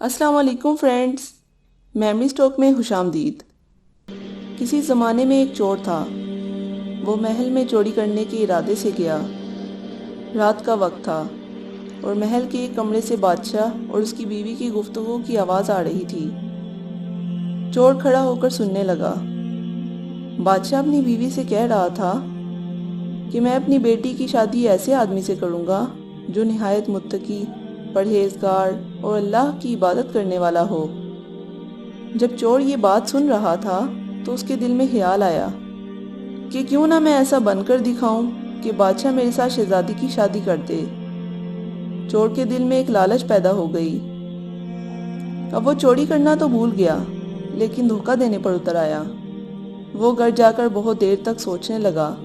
السلام علیکم friends, memory stock میں خوش آمدید۔ کسی زمانے میں ایک چور تھا۔ وہ محل میں چوری کرنے کے ارادے سے گیا۔ رات کا وقت تھا اور محل کے ایک کمرے سے بادشاہ اور اس کی بیوی کی گفتگو کی آواز آ رہی تھی۔ چور کھڑا ہو کر سننے لگا۔ بادشاہ اپنی بیوی سے کہہ رہا تھا کہ میں اپنی بیٹی کی شادی ایسے آدمی سے کروں گا جو نہایت متقی، پرہیزگار اور اللہ کی عبادت کرنے والا ہو۔ جب چور یہ بات سن رہا تھا تو اس کے دل میں خیال آیا کہ کیوں نہ میں ایسا بن کر دکھاؤں کہ بادشاہ میرے ساتھ شہزادی کی شادی کر دے۔ چور کے دل میں ایک لالچ پیدا ہو گئی۔ اب وہ چوری کرنا تو بھول گیا لیکن دھوکہ دینے پر اتر آیا۔ وہ گھر جا کر بہت دیر تک سوچنے لگا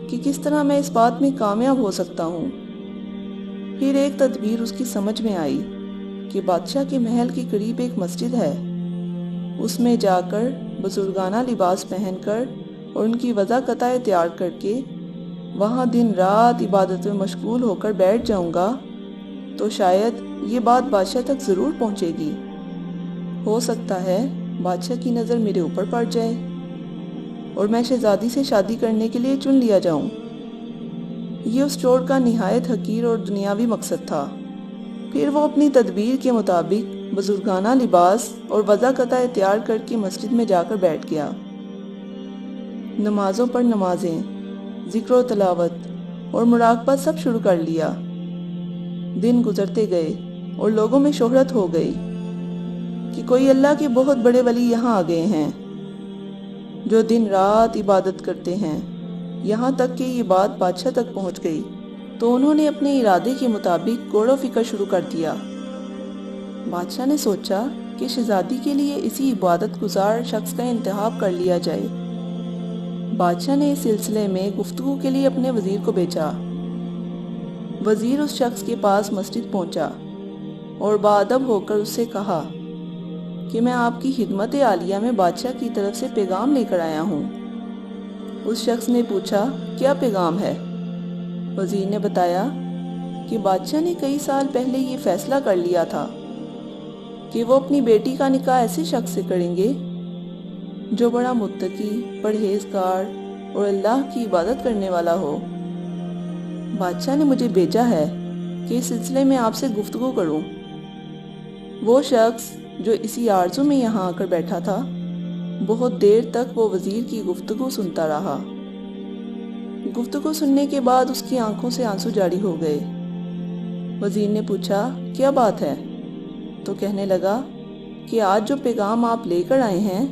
کہ کس طرح میں اس بات میں کامیاب ہو سکتا ہوں۔ پھر ایک تدبیر اس کی سمجھ میں آئی کہ بادشاہ کے محل کے قریب ایک مسجد ہے۔ اس میں جا کر بزرگانہ لباس پہن کر اور ان کی وضاقتیں تیار کر کے وہاں دن رات عبادت میں مشغول ہو کر بیٹھ جاؤں گا تو شاید یہ بات بادشاہ تک ضرور پہنچے گی۔ ہو سکتا ہے بادشاہ کی نظر میرے اوپر پڑ جائے اور میں شہزادی سے شادی کرنے کے لیے چن لیا جاؤں۔ یہ اس چور کا نہایت حقیر اور دنیاوی مقصد تھا۔ پھر وہ اپنی تدبیر کے مطابق بزرگانہ لباس اور وضاقتیں تیار کر کے مسجد میں جا کر بیٹھ گیا۔ نمازوں پر نمازیں، ذکر و تلاوت اور مراقبہ سب شروع کر لیا۔ دن گزرتے گئے اور لوگوں میں شہرت ہو گئی کہ کوئی اللہ کے بہت بڑے ولی یہاں آ گئے ہیں جو دن رات عبادت کرتے ہیں۔ یہاں تک کہ یہ بات بادشاہ تک پہنچ گئی تو انہوں نے اپنے ارادے کے مطابق غور و فکر شروع کر دیا۔ بادشاہ نے سوچا کہ شہزادی کے لیے اسی عبادت گزار شخص کا انتخاب کر لیا جائے۔ بادشاہ نے اس سلسلے میں گفتگو کے لیے اپنے وزیر کو بھیجا۔ وزیر اس شخص کے پاس مسجد پہنچا اور باادب ہو کر اس سے کہا کہ میں آپ کی خدمت عالیہ میں بادشاہ کی طرف سے پیغام لے کر آیا ہوں۔ اس شخص نے پوچھا کیا پیغام ہے؟ وزیر نے بتایا کہ بادشاہ نے کئی سال پہلے یہ فیصلہ کر لیا تھا کہ وہ اپنی بیٹی کا نکاح ایسے شخص سے کریں گے جو بڑا متقی، پرہیزگار اور اللہ کی عبادت کرنے والا ہو۔ بادشاہ نے مجھے بھیجا ہے کہ اس سلسلے میں آپ سے گفتگو کروں۔ وہ شخص جو اسی آرزو میں یہاں آ کر بیٹھا تھا بہت دیر تک وہ وزیر کی گفتگو سنتا رہا۔ گفتگو سننے کے بعد اس کی آنکھوں سے آنسو جاری ہو گئے۔ وزیر نے پوچھا کیا بات ہے؟ تو کہنے لگا کہ آج جو پیغام آپ لے کر آئے ہیں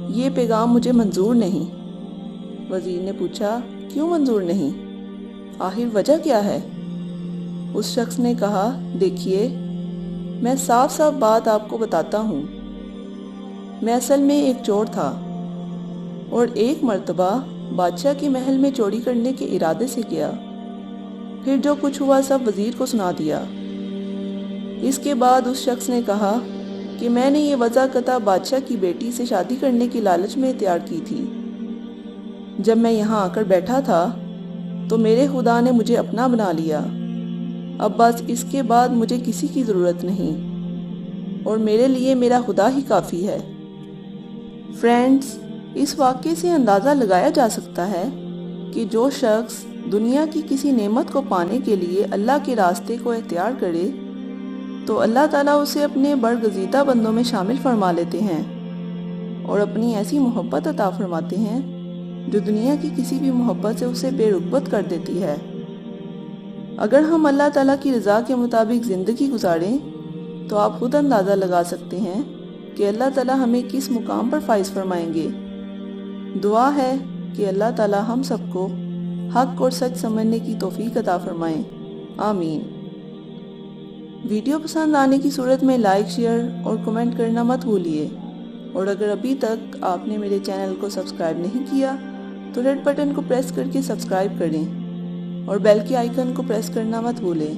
یہ پیغام مجھے منظور نہیں۔ وزیر نے پوچھا کیوں منظور نہیں؟ آخر وجہ کیا ہے؟ اس شخص نے کہا دیکھیے میں صاف صاف بات آپ کو بتاتا ہوں۔ میں اصل میں ایک چور تھا اور ایک مرتبہ بادشاہ کے محل میں چوری کرنے کے ارادے سے گیا۔ پھر جو کچھ ہوا سب وزیر کو سنا دیا۔ اس کے بعد اس شخص نے کہا کہ میں نے یہ وضاقتہ بادشاہ کی بیٹی سے شادی کرنے کی لالچ میں تیار کی تھی۔ جب میں یہاں آ کر بیٹھا تھا تو میرے خدا نے مجھے اپنا بنا لیا۔ اب بس اس کے بعد مجھے کسی کی ضرورت نہیں اور میرے لیے میرا خدا ہی کافی ہے۔ فرینڈز، اس واقعے سے اندازہ لگایا جا سکتا ہے کہ جو شخص دنیا کی کسی نعمت کو پانے کے لیے اللہ کے راستے کو اختیار کرے تو اللہ تعالیٰ اسے اپنے برگزیدہ بندوں میں شامل فرما لیتے ہیں اور اپنی ایسی محبت عطا فرماتے ہیں جو دنیا کی کسی بھی محبت سے اسے بے رغبت کر دیتی ہے۔ اگر ہم اللہ تعالیٰ کی رضا کے مطابق زندگی گزاریں تو آپ خود اندازہ لگا سکتے ہیں کہ اللہ تعالیٰ ہمیں کس مقام پر فائز فرمائیں گے۔ دعا ہے کہ اللہ تعالیٰ ہم سب کو حق اور سچ سمجھنے کی توفیق عطا فرمائیں، آمین۔ ویڈیو پسند آنے کی صورت میں لائک، شیئر اور کمنٹ کرنا مت بھولیے، اور اگر ابھی تک آپ نے میرے چینل کو سبسکرائب نہیں کیا تو ریڈ بٹن کو پریس کر کے سبسکرائب کریں اور بیل کے آئیکن کو پریس کرنا مت بھولیں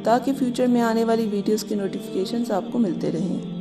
تاکہ فیوچر میں آنے والی ویڈیوز کے نوٹیفیکیشنز آپ کو ملتے رہیں۔